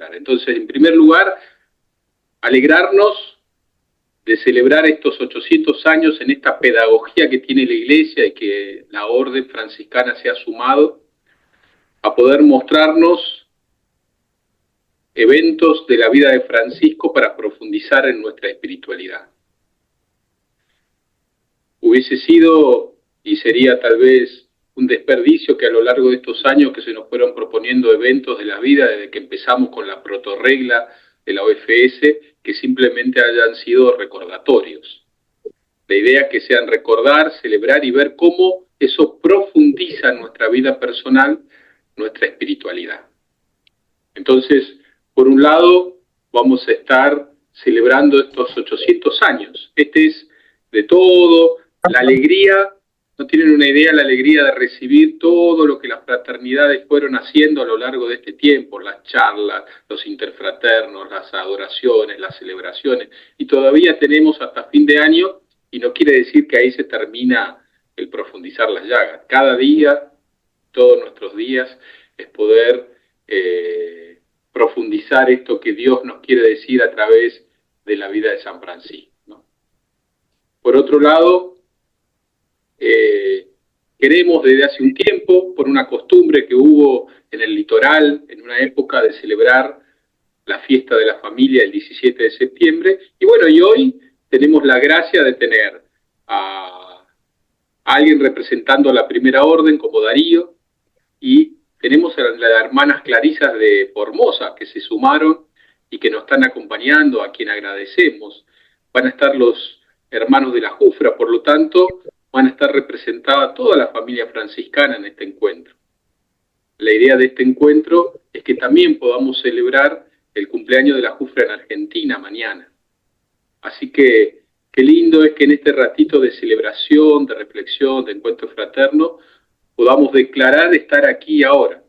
celebrar. Entonces, en primer lugar, alegrarnos de celebrar estos 800 años en esta pedagogía que tiene la Iglesia y que la Orden Franciscana se ha sumado a poder mostrarnos eventos de la vida de Francisco para profundizar en nuestra espiritualidad. Hubiese sido y sería tal vez un desperdicio que a lo largo de estos años que se nos fueron proponiendo eventos de la vida, desde que empezamos con la protorregla de la OFS, que simplemente hayan sido recordatorios. La idea es que sean recordar, celebrar y ver cómo eso profundiza en nuestra vida personal, nuestra espiritualidad. Entonces, por un lado, vamos a estar celebrando estos 800 años. Este es de todo, la alegría, no tienen una idea, la alegría de recibir todo lo que las fraternidades fueron haciendo a lo largo de este tiempo, las charlas, los interfraternos, las adoraciones, las celebraciones, y todavía tenemos hasta fin de año, y no quiere decir que ahí se termina el profundizar las llagas. Cada día, todos nuestros días, es poder profundizar esto que Dios nos quiere decir a través de la vida de San Francisco, ¿no? Por otro lado, queremos desde hace un tiempo, por una costumbre que hubo en el litoral, en una época de celebrar la fiesta de la familia el 17 de septiembre, y bueno, y hoy tenemos la gracia de tener a alguien representando a la Primera Orden como Darío, y tenemos a las hermanas Clarisas de Formosa que se sumaron y que nos están acompañando, a quien agradecemos. Van a estar los hermanos de la Jufra, por lo tanto, van a estar representada toda la familia franciscana en este encuentro. La idea de este encuentro es que también podamos celebrar el cumpleaños de la Jufra en Argentina mañana. Así que qué lindo es que en este ratito de celebración, de reflexión, de encuentro fraterno, podamos declarar estar aquí ahora.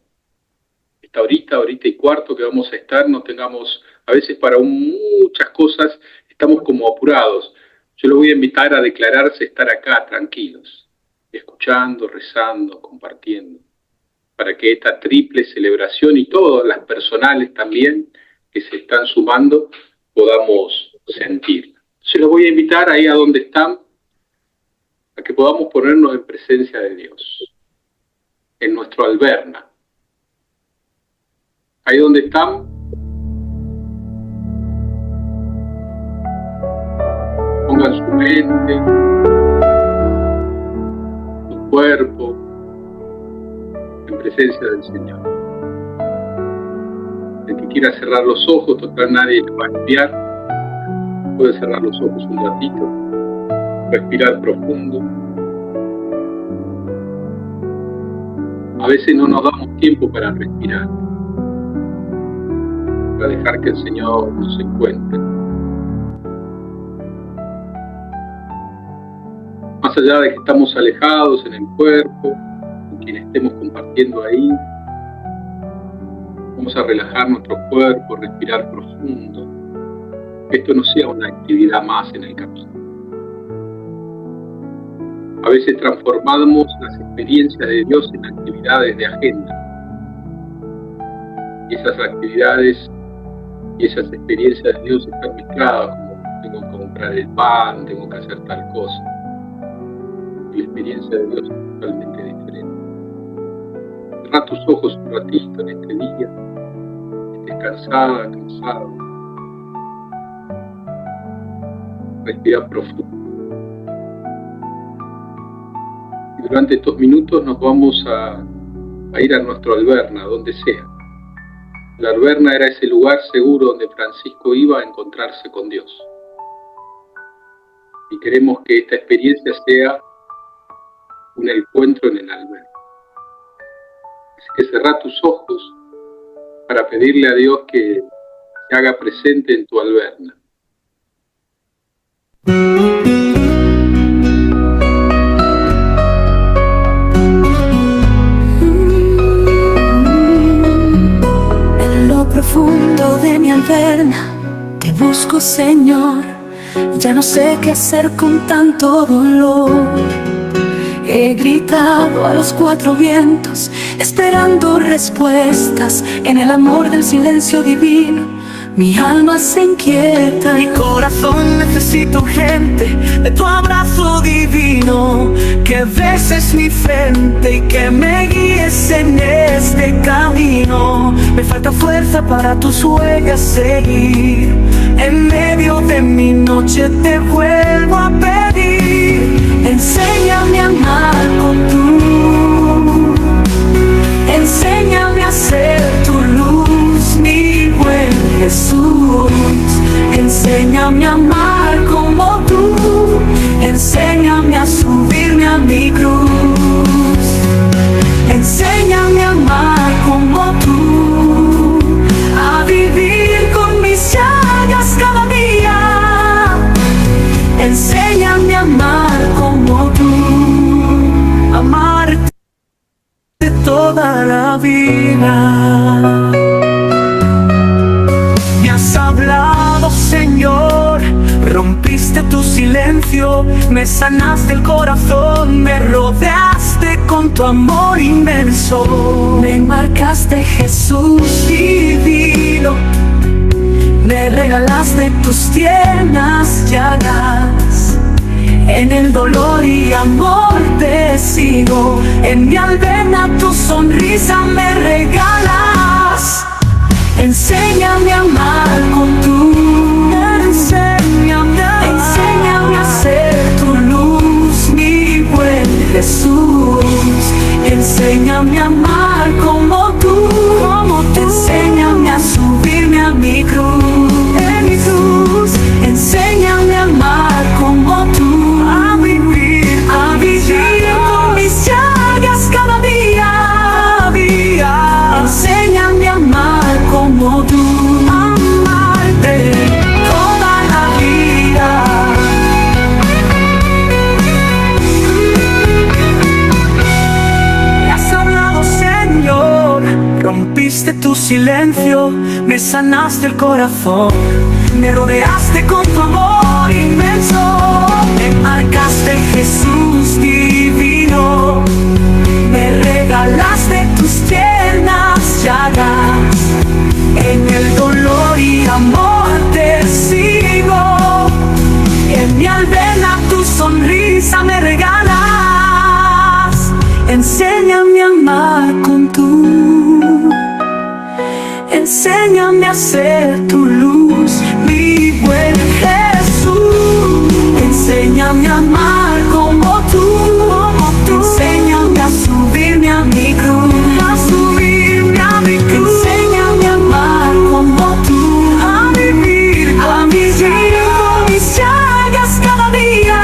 Esta horita y cuarto que vamos a estar, no tengamos, a veces para muchas cosas estamos como apurados. Yo los voy a invitar a declararse estar acá, tranquilos, escuchando, rezando, compartiendo, para que esta triple celebración y todas las personales también que se están sumando, podamos sentirla. Se los voy a invitar ahí a donde están, a que podamos ponernos en presencia de Dios, en nuestro alberna. Ahí donde están, pongan su mente, su cuerpo, en presencia del Señor. El que quiera cerrar los ojos, total nadie le va a espiar, puede cerrar los ojos un ratito, respirar profundo. A veces no nos damos tiempo para respirar, para dejar que el Señor nos encuentre. Más allá de que estamos alejados en el cuerpo, con quien estemos compartiendo ahí, vamos a relajar nuestro cuerpo, respirar profundo. Que esto no sea una actividad más en el camino. A veces transformamos las experiencias de Dios en actividades de agenda. Y esas actividades y esas experiencias de Dios están mezcladas, como tengo que comprar el pan, tengo que hacer tal cosa. Y la experiencia de Dios es totalmente diferente. Cerrá tus ojos un ratito en este día, estés cansada, cansado. Respira profundo. Y durante estos minutos nos vamos a ir a nuestro alberna, donde sea. La alberna era ese lugar seguro donde Francisco iba a encontrarse con Dios. Y queremos que esta experiencia sea un encuentro en el alberna. Así que cerrá tus ojos para pedirle a Dios que se haga presente en tu alberna. Profundo de mi alberna, te busco, Señor. Ya no sé qué hacer con tanto dolor. He gritado a los cuatro vientos, esperando respuestas en el amor del silencio divino. Mi alma se inquieta, mi corazón necesita urgente de tu abrazo divino. Que beses mi frente y que me guíes en este camino. Me falta fuerza para tus huellas seguir. En medio de mi noche te vuelvo a pedir. Enséñame a amar con tú. Enséñame a ser tu luz, mi buen Jesús. Enséñame a amar como tú. Enséñame a subirme a mi cruz. Enséñame a amar como tú. A vivir con mis llagas cada día. Enséñame a amar como tú. Amarte toda la vida. Me has hablado, Señor, rompiste tu silencio, me sanaste el corazón, me rodeaste con tu amor inmenso. Me marcaste, Jesús divino, me regalaste tus tiernas llagas. En el dolor y amor te sigo, en mi albena tu sonrisa me regalas. Enséñame a amar con tú. Enséñame a ser tu luz, mi buen Jesús. Enséñame a amar como tú. Enséñame a subirme a mi cruz. En mi cruz. Enséñame a amar como tú. A vivir con mis llagas cada día. Enséñame a amar como tú. Amarte toda la vida. Me has hablado, Señor, rompiste tu silencio, me sanaste el corazón, me rodeaste con tu amor inmenso. Me marcaste, Jesús divino, me regalaste tus tiernas llagas. En el dolor y amor te sigo, en mi albena tu sonrisa me regalas. Enséñame a amar con tú. Enséñame a ser tu luz, mi buen Jesús. Enséñame a amar como tú. Enséñame a subirme a mi cruz. Enséñame a amar como tú. A vivir con mis llagas cada día.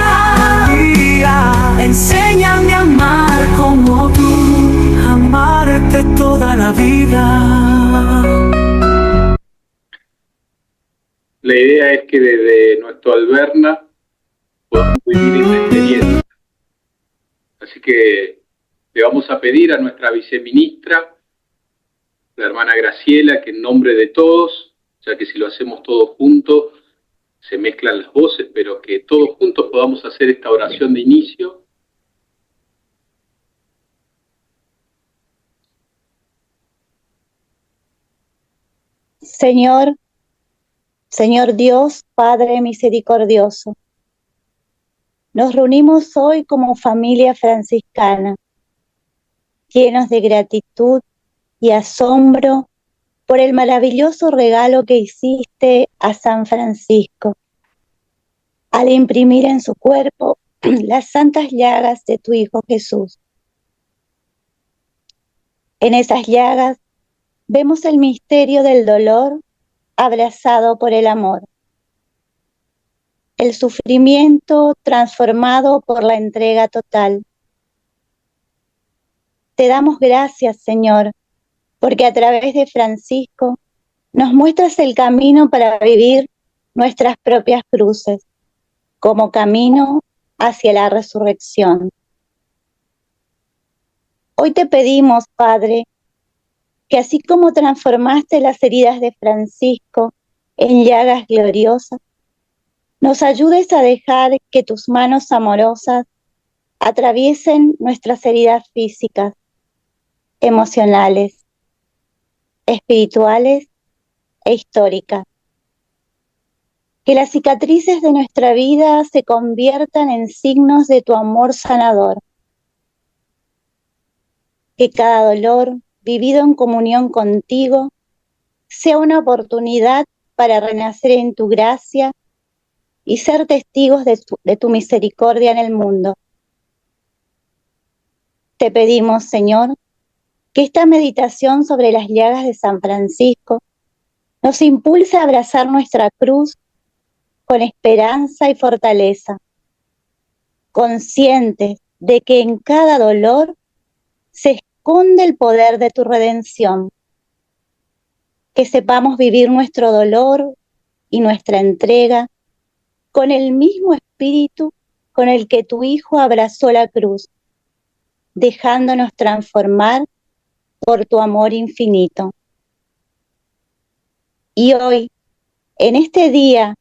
Enséñame a amar como tú. Amarte toda la vida. La idea es que desde nuestro Alberna podamos vivir esta experiencia. Así que le vamos a pedir a nuestra viceministra, la hermana Graciela, que en nombre de todos, ya que si lo hacemos todos juntos, se mezclan las voces, pero que todos juntos podamos hacer esta oración de inicio. Señor Dios, Padre misericordioso, nos reunimos hoy como familia franciscana, llenos de gratitud y asombro por el maravilloso regalo que hiciste a San Francisco, al imprimir en su cuerpo las santas llagas de tu Hijo Jesús. En esas llagas vemos el misterio del dolor abrazado por el amor, el sufrimiento transformado por la entrega total. Te damos gracias, Señor, porque a través de Francisco nos muestras el camino para vivir nuestras propias cruces, como camino hacia la resurrección. Hoy te pedimos, Padre, que así como transformaste las heridas de Francisco en llagas gloriosas, nos ayudes a dejar que tus manos amorosas atraviesen nuestras heridas físicas, emocionales, espirituales e históricas. Que las cicatrices de nuestra vida se conviertan en signos de tu amor sanador. Que cada dolor vivido en comunión contigo sea una oportunidad para renacer en tu gracia y ser testigos de tu misericordia en el mundo. Te pedimos, Señor, que esta meditación sobre las llagas de San Francisco nos impulse a abrazar nuestra cruz con esperanza y fortaleza, conscientes de que en cada dolor se esconde el poder de tu redención. Que sepamos vivir nuestro dolor y nuestra entrega con el mismo espíritu con el que tu Hijo abrazó la cruz, dejándonos transformar por tu amor infinito. Y hoy, en este día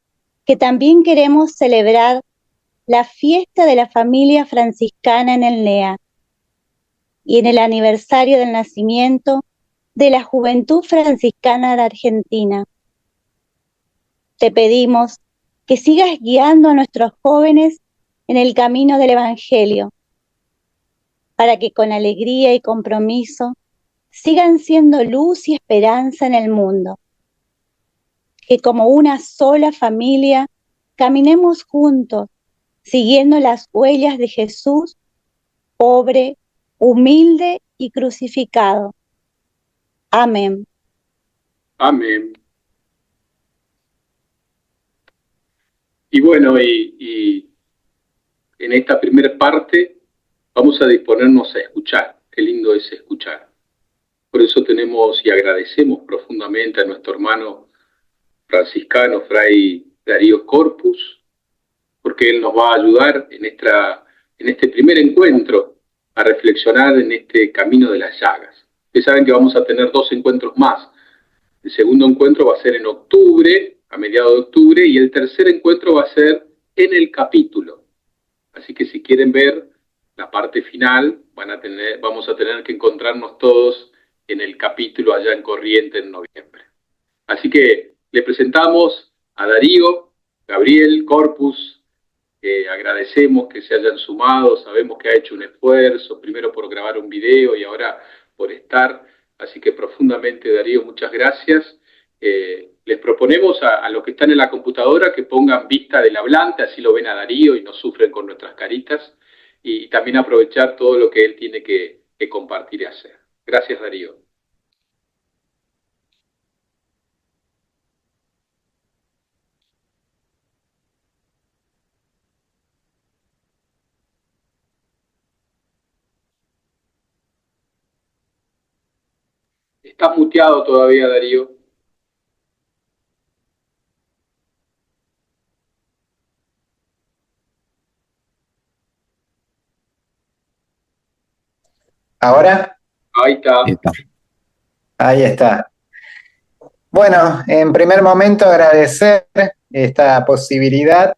que también queremos celebrar la fiesta de la familia franciscana en el NEA y en el aniversario del nacimiento de la Juventud Franciscana de Argentina, te pedimos que sigas guiando a nuestros jóvenes en el camino del Evangelio, para que con alegría y compromiso sigan siendo luz y esperanza en el mundo. Que como una sola familia caminemos juntos, siguiendo las huellas de Jesús, pobre, humilde y crucificado. Amén. Amén. Y bueno, y en esta primera parte vamos a disponernos a escuchar. Qué lindo es escuchar. Por eso tenemos y agradecemos profundamente a nuestro hermano franciscano, Fray Darío Corpus, porque él nos va a ayudar en este primer encuentro a reflexionar en este camino de las llagas. Ustedes saben que vamos a tener 2 encuentros más. El segundo encuentro va a ser en octubre, a mediados de octubre, y el tercer encuentro va a ser en el capítulo. Así que si quieren ver la parte final, vamos a tener que encontrarnos todos en el capítulo allá en Corrientes en noviembre. Así que le presentamos a Darío, Gabriel, Corpus. Agradecemos que se hayan sumado, sabemos que ha hecho un esfuerzo, primero por grabar un video y ahora por estar, así que profundamente, Darío, muchas gracias. Les proponemos a los que están en la computadora que pongan vista del hablante, así lo ven a Darío y no sufren con nuestras caritas, y también aprovechar todo lo que él tiene que compartir y hacer. Gracias, Darío. Estás muteado todavía, Darío. ¿Ahora? Ahí está. Ahí está. Bueno, en primer momento agradecer esta posibilidad,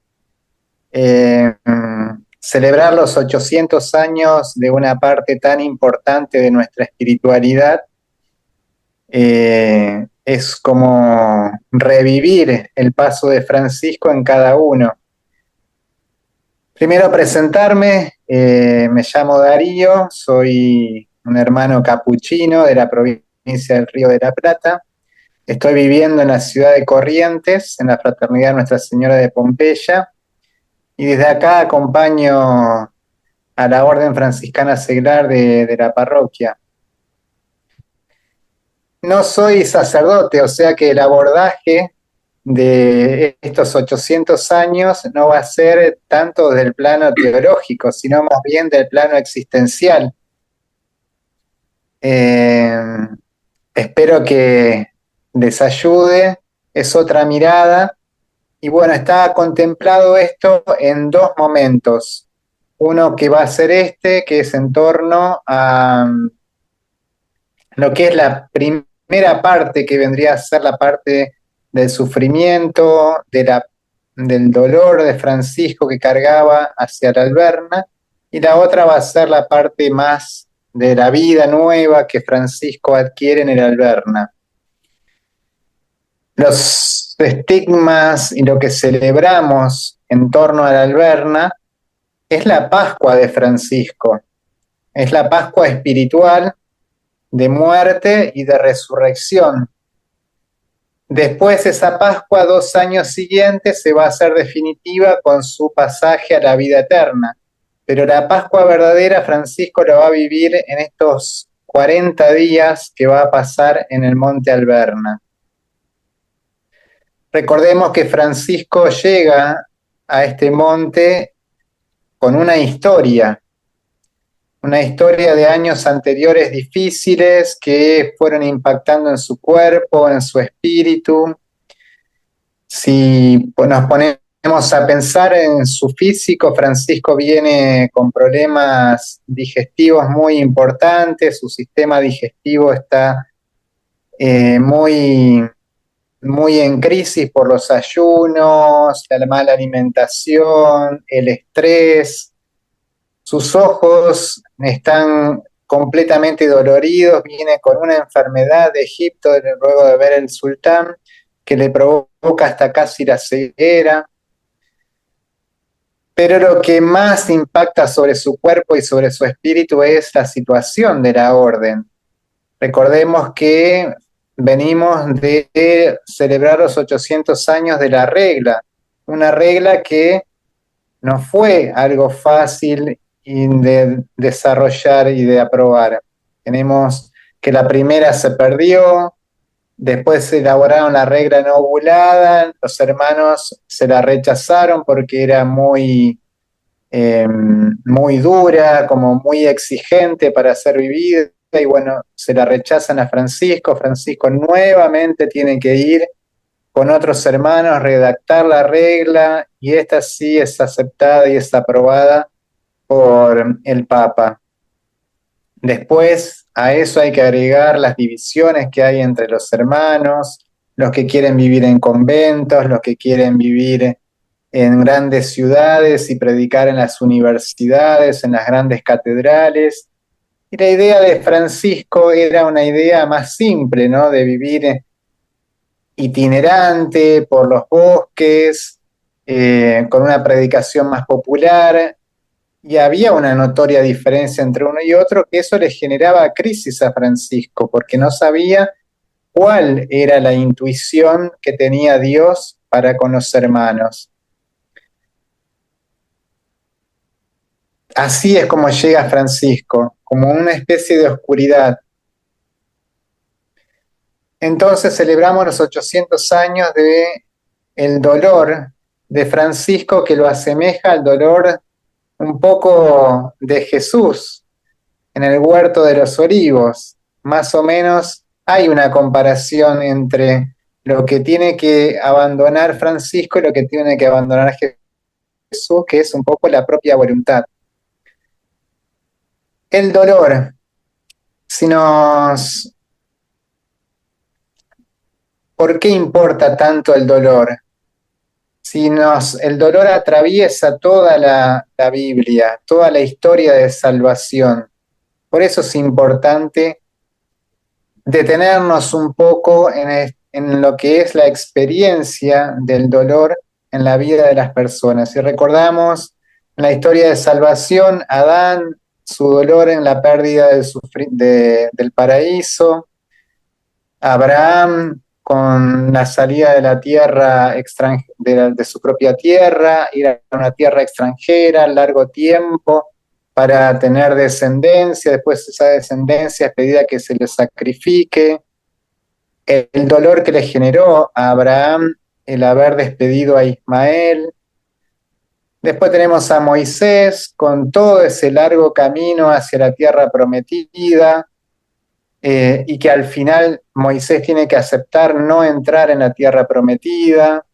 celebrar los 800 años de una parte tan importante de nuestra espiritualidad. Es como revivir el paso de Francisco en cada uno. Primero presentarme, me llamo Darío, soy un hermano capuchino de la provincia del Río de la Plata. Estoy viviendo en la ciudad de Corrientes, en la Fraternidad Nuestra Señora de Pompeya, y desde acá acompaño a la Orden Franciscana Seglar de la parroquia. No soy sacerdote, o sea que el abordaje de estos 800 años no va a ser tanto del plano teológico, sino más bien del plano existencial. Espero que les ayude, es otra mirada, y bueno, está contemplado esto en 2 momentos. Uno que va a ser que es en torno a lo que es la primera parte, que vendría a ser la parte del sufrimiento, del dolor de Francisco que cargaba hacia la Alberna, y la otra va a ser la parte más de la vida nueva que Francisco adquiere en el Alberna. Los estigmas y lo que celebramos en torno al Alberna es la Pascua de Francisco, es la Pascua espiritual de muerte y de resurrección. Después esa Pascua, 2 años siguientes, se va a hacer definitiva con su pasaje a la vida eterna. Pero la Pascua verdadera Francisco la va a vivir en estos 40 días que va a pasar en el Monte Alberna. Recordemos que Francisco llega a este monte con una historia de años anteriores difíciles que fueron impactando en su cuerpo, en su espíritu. Si nos ponemos a pensar en su físico, Francisco viene con problemas digestivos muy importantes, su sistema digestivo está muy en crisis por los ayunos, la mala alimentación, el estrés. Sus ojos están completamente doloridos, viene con una enfermedad de Egipto luego de ver el sultán que le provoca hasta casi la ceguera. Pero lo que más impacta sobre su cuerpo y sobre su espíritu es la situación de la orden. Recordemos que venimos de celebrar los 800 años de la regla, una regla que no fue algo fácil de desarrollar y de aprobar. Tenemos que la primera se perdió, después se elaboraron la regla no ovulada, los hermanos se la rechazaron porque era muy dura, como muy exigente para ser vivida, y bueno, se la rechazan a Francisco. Francisco nuevamente tiene que ir con otros hermanos, redactar la regla, y esta sí es aceptada y es aprobada por el Papa. Después a eso hay que agregar las divisiones que hay entre los hermanos, los que quieren vivir en conventos, los que quieren vivir en grandes ciudades y predicar en las universidades, en las grandes catedrales. Y la idea de Francisco era una idea más simple, ¿no? De vivir itinerante por los bosques, con una predicación más popular, y había una notoria diferencia entre uno y otro, que eso le generaba crisis a Francisco, porque no sabía cuál era la intuición que tenía Dios para con los hermanos. Así es como llega Francisco, como una especie de oscuridad. Entonces celebramos los 800 años de el dolor de Francisco, que lo asemeja al dolor un poco de Jesús en el huerto de los olivos. Más o menos hay una comparación entre lo que tiene que abandonar Francisco y lo que tiene que abandonar Jesús, que es un poco la propia voluntad. El dolor, ¿por qué importa tanto el dolor? El dolor atraviesa toda la Biblia, toda la historia de salvación. Por eso es importante detenernos un poco en lo que es la experiencia del dolor en la vida de las personas. Si recordamos la historia de salvación, Adán, su dolor en la pérdida del paraíso, Abraham con la salida de la tierra de su propia tierra, ir a una tierra extranjera, largo tiempo, para tener descendencia, después esa descendencia es pedida que se le sacrifique, el dolor que le generó a Abraham el haber despedido a Ismael. Después tenemos a Moisés con todo ese largo camino hacia la tierra prometida, y que al final Moisés tiene que aceptar no entrar en la tierra prometida.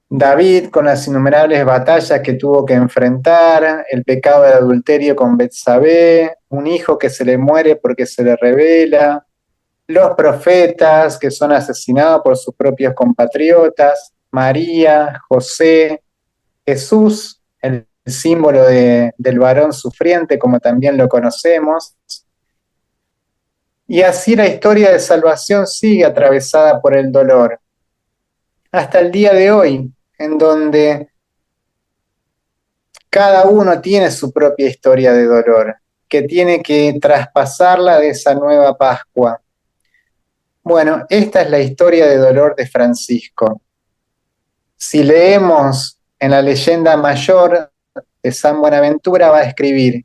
David con las innumerables batallas que tuvo que enfrentar, el pecado del adulterio con Betsabé, un hijo que se le muere porque se le revela, los profetas que son asesinados por sus propios compatriotas, María, José, Jesús, el símbolo del varón sufriente, como también lo conocemos. Y así la historia de salvación sigue atravesada por el dolor, hasta el día de hoy, en donde cada uno tiene su propia historia de dolor, que tiene que traspasarla de esa nueva Pascua. Bueno, esta es la historia de dolor de Francisco. Si leemos en la leyenda mayor de San Buenaventura, va a escribir: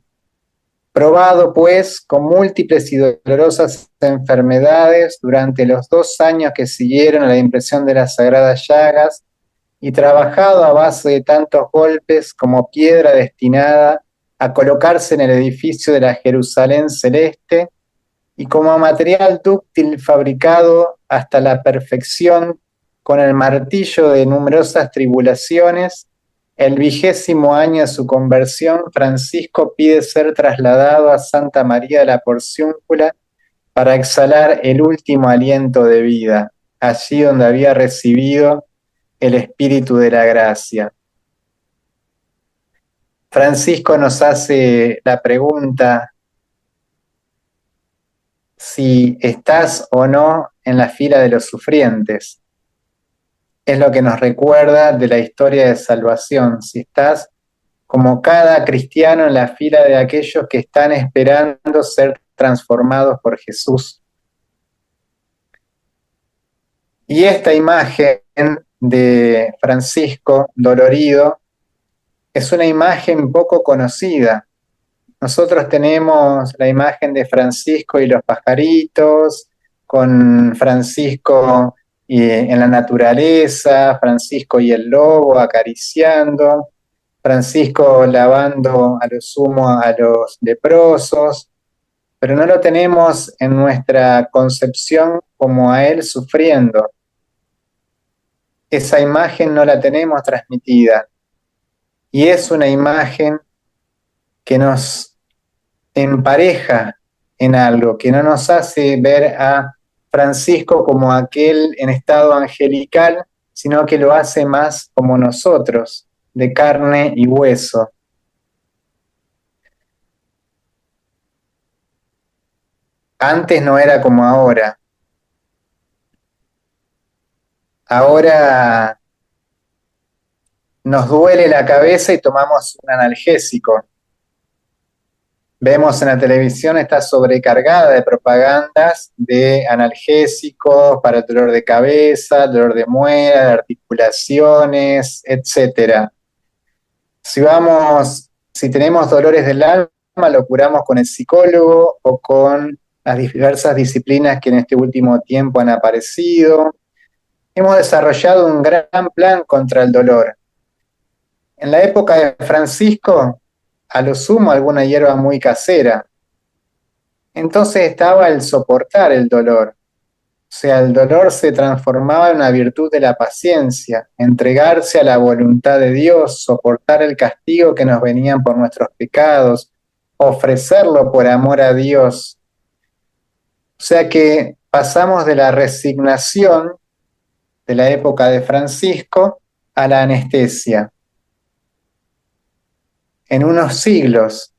probado pues con múltiples y dolorosas enfermedades durante los 2 años que siguieron a la impresión de las sagradas llagas, y trabajado a base de tantos golpes como piedra destinada a colocarse en el edificio de la Jerusalén celeste, y como material dúctil fabricado hasta la perfección con el martillo de numerosas tribulaciones, el 20º año de su conversión, Francisco pide ser trasladado a Santa María de la Porciúncula para exhalar el último aliento de vida, allí donde había recibido el Espíritu de la Gracia. Francisco nos hace la pregunta si estás o no en la fila de los sufrientes. Es lo que nos recuerda de la historia de salvación, si estás como cada cristiano en la fila de aquellos que están esperando ser transformados por Jesús. Y esta imagen de Francisco dolorido es una imagen poco conocida. Nosotros tenemos la imagen de Francisco y los pajaritos, con Francisco en la naturaleza, Francisco y el lobo acariciando, Francisco lavando a lo sumo a los leprosos, pero no lo tenemos en nuestra concepción como a él sufriendo. Esa imagen no la tenemos transmitida, y es una imagen que nos empareja en algo, que no nos hace ver a Francisco como aquel en estado angelical, sino que lo hace más como nosotros, de carne y hueso. Antes no era como ahora. Ahora nos duele la cabeza y tomamos un analgésico. Vemos en la televisión, está sobrecargada de propagandas de analgésicos para el dolor de cabeza, dolor de muela, de articulaciones, etc. Si tenemos dolores del alma, lo curamos con el psicólogo o con las diversas disciplinas que en este último tiempo han aparecido. Hemos desarrollado un gran plan contra el dolor. En la época de Francisco, a lo sumo alguna hierba muy casera. Entonces estaba el soportar el dolor. O sea, el dolor se transformaba en una virtud de la paciencia, entregarse a la voluntad de Dios, soportar el castigo que nos venían por nuestros pecados, ofrecerlo por amor a Dios. O sea que pasamos de la resignación de la época de Francisco a la anestesia. En unos siglos.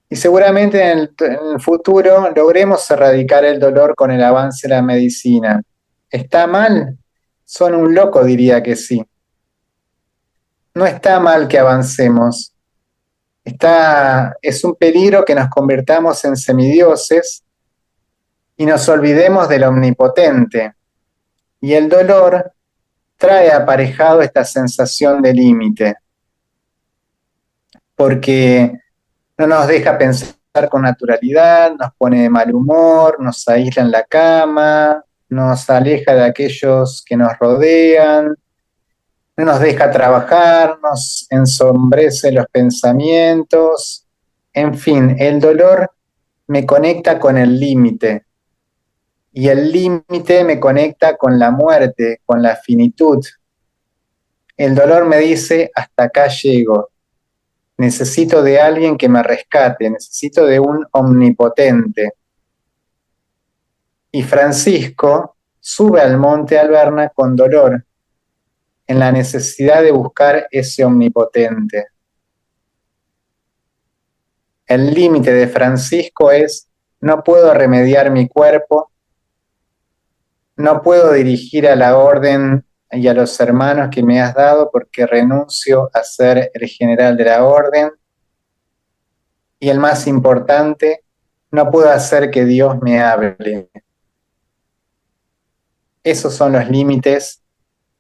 Y seguramente en el futuro logremos erradicar el dolor con el avance de la medicina. ¿Está mal? Son un loco, diría que sí. No está mal que avancemos. Es un peligro que nos convirtamos en semidioses y nos olvidemos del omnipotente. Y el dolor trae aparejado esta sensación de límite, porque no nos deja pensar con naturalidad, nos pone de mal humor, nos aísla en la cama, nos aleja de aquellos que nos rodean, no nos deja trabajar, nos ensombrece los pensamientos. En fin, el dolor me conecta con el límite, y el límite me conecta con la muerte, con la finitud. El dolor me dice: hasta acá llego. Necesito de alguien que me rescate, necesito de un omnipotente. Y Francisco sube al monte Alberna con dolor, en la necesidad de buscar ese omnipotente. El límite de Francisco es: no puedo remediar mi cuerpo, no puedo dirigir a la orden y a los hermanos que me has dado porque renuncio a ser el general de la orden. Y el más importante, no puedo hacer que Dios me hable. Esos son los límites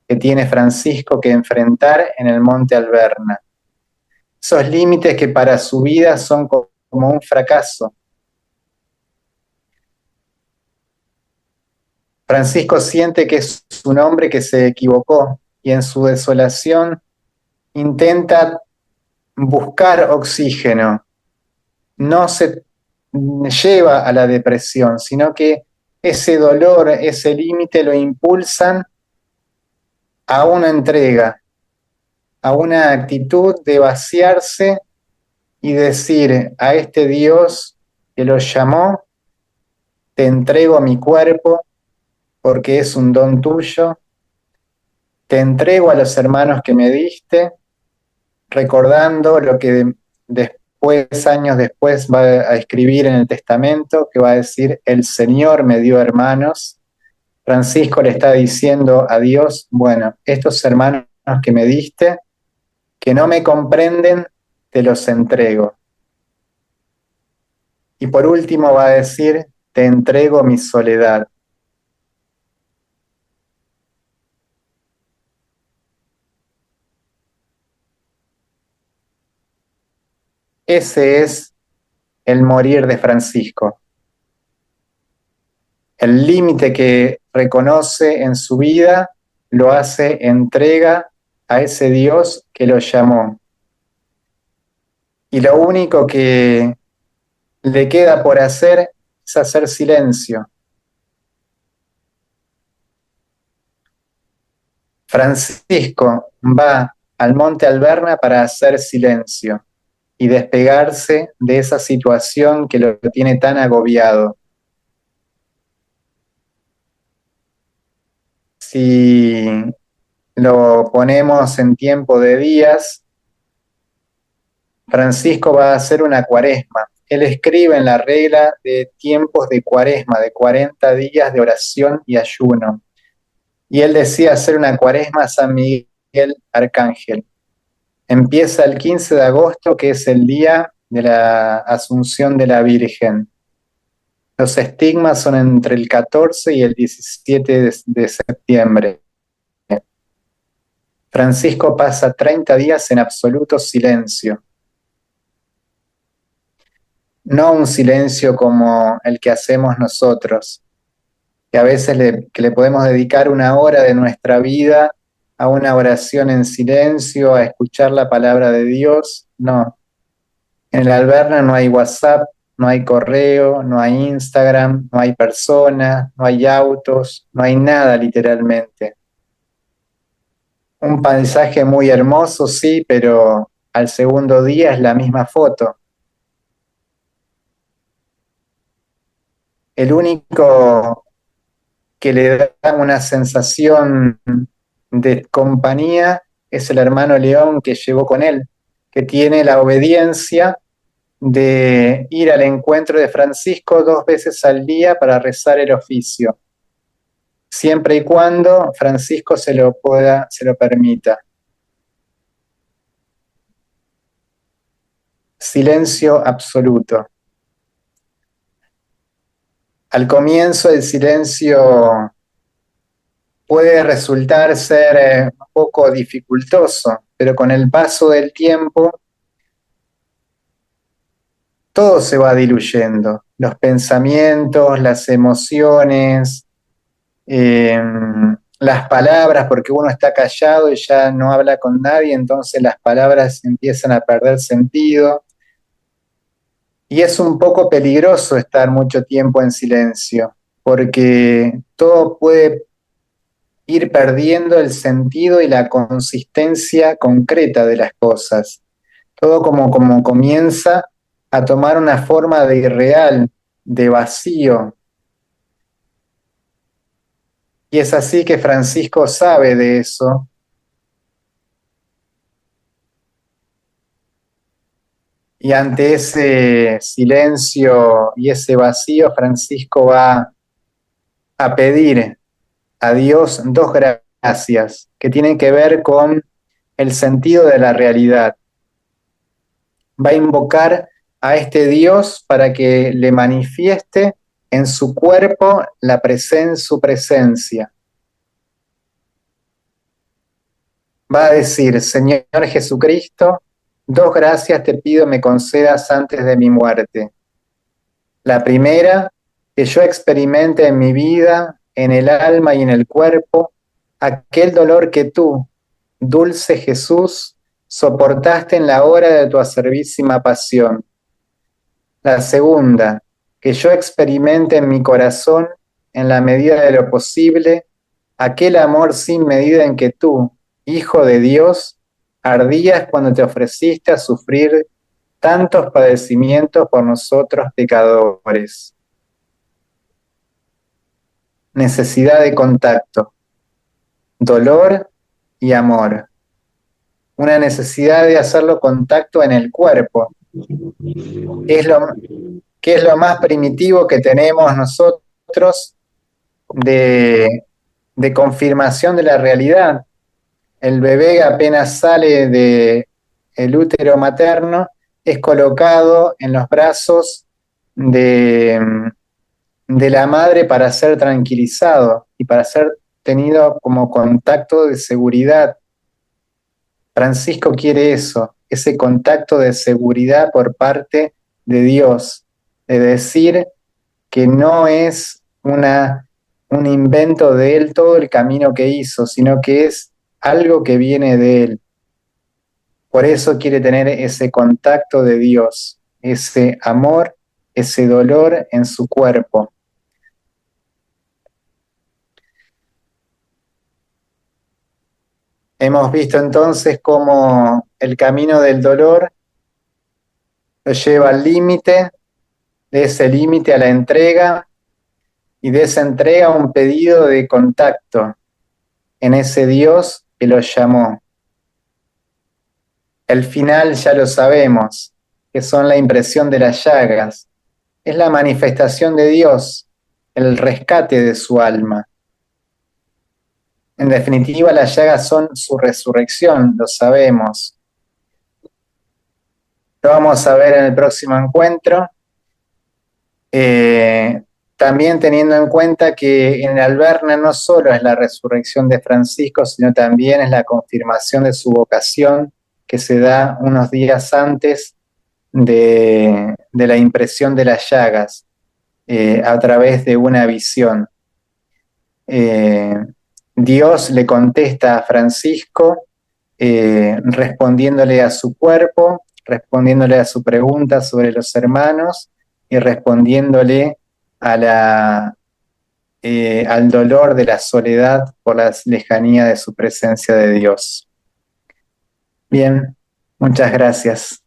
que tiene Francisco que enfrentar en el Monte Alverna. Esos límites que para su vida son como un fracaso. Francisco siente que es un hombre que se equivocó y en su desolación intenta buscar oxígeno. No se lleva a la depresión, sino que ese dolor, ese límite lo impulsan a una entrega, a una actitud de vaciarse y decir a este Dios que lo llamó: te entrego mi cuerpo porque es un don tuyo, te entrego a los hermanos que me diste, recordando lo que después, años después, va a escribir en el testamento, que va a decir: el Señor me dio hermanos. Francisco le está diciendo a Dios: bueno, estos hermanos que me diste, que no me comprenden, te los entrego. Y por último va a decir: te entrego mi soledad. Ese es el morir de Francisco. El límite que reconoce en su vida lo hace entrega a ese Dios que lo llamó. Y lo único que le queda por hacer es hacer silencio. Francisco va al Monte Alverna para hacer silencio y despegarse de esa situación que lo tiene tan agobiado. Si lo ponemos en tiempo de días, Francisco va a hacer una cuaresma. Él escribe en la regla de tiempos de cuaresma, de 40 días de oración y ayuno. Y él decía hacer una cuaresma a San Miguel Arcángel. Empieza el 15 de agosto, que es el día de la Asunción de la Virgen. Los estigmas son entre el 14 y el 17 de septiembre. Francisco pasa 30 días en absoluto silencio. No un silencio como el que hacemos nosotros, que a veces le podemos dedicar una hora de nuestra vida a una oración en silencio, a escuchar la palabra de Dios. No, en el Alverna no hay WhatsApp, no hay correo, no hay Instagram, no hay personas, no hay autos, no hay nada literalmente. Un paisaje muy hermoso, sí, pero al segundo día es la misma foto. El único que le da una sensación de compañía es el hermano León que llegó con él, que tiene la obediencia de ir al encuentro de Francisco 2 veces al día para rezar el oficio, siempre y cuando Francisco se lo permita. Silencio absoluto. Al comienzo el silencio puede resultar ser un poco dificultoso, pero con el paso del tiempo todo se va diluyendo. Los pensamientos, las emociones, las palabras, porque uno está callado y ya no habla con nadie, entonces las palabras empiezan a perder sentido. Y es un poco peligroso estar mucho tiempo en silencio, porque todo puede ir perdiendo el sentido y la consistencia concreta de las cosas. Todo como comienza a tomar una forma de irreal, de vacío. Y es así que Francisco sabe de eso. Y ante ese silencio y ese vacío, Francisco va a pedir a Dios dos gracias que tienen que ver con el sentido de la realidad. Va a invocar a este Dios para que le manifieste en su cuerpo su presencia. Va a decir: Señor Jesucristo, dos gracias te pido me concedas antes de mi muerte. La primera, que yo experimente en mi vida, en el alma y en el cuerpo, aquel dolor que tú, dulce Jesús, soportaste en la hora de tu acervísima pasión. La segunda, que yo experimente en mi corazón, en la medida de lo posible, aquel amor sin medida en que tú, Hijo de Dios, ardías cuando te ofreciste a sufrir tantos padecimientos por nosotros pecadores. Necesidad de contacto, dolor y amor. Una necesidad de hacerlo contacto en el cuerpo. Que es lo más primitivo que tenemos nosotros de confirmación de la realidad. El bebé apenas sale del útero materno, es colocado en los brazos de la madre para ser tranquilizado y para ser tenido como contacto de seguridad. Francisco quiere eso, ese contacto de seguridad por parte de Dios, de decir que no es un invento de él todo el camino que hizo, sino que es algo que viene de él. Por eso quiere tener ese contacto de Dios, ese amor, ese dolor en su cuerpo. Hemos visto entonces cómo el camino del dolor lo lleva al límite, de ese límite a la entrega y de esa entrega a un pedido de contacto en ese Dios que lo llamó. El final ya lo sabemos, que son la impresión de las llagas. Es la manifestación de Dios, el rescate de su alma. En definitiva, las llagas son su resurrección, lo sabemos. Lo vamos a ver en el próximo encuentro. También teniendo en cuenta que en el Alberna no solo es la resurrección de Francisco, sino también es la confirmación de su vocación, que se da unos días antes de la impresión de las llagas, a través de una visión. Dios le contesta a Francisco, respondiéndole a su cuerpo, respondiéndole a su pregunta sobre los hermanos y respondiéndole al dolor de la soledad por la lejanía de su presencia de Dios. Bien, muchas gracias.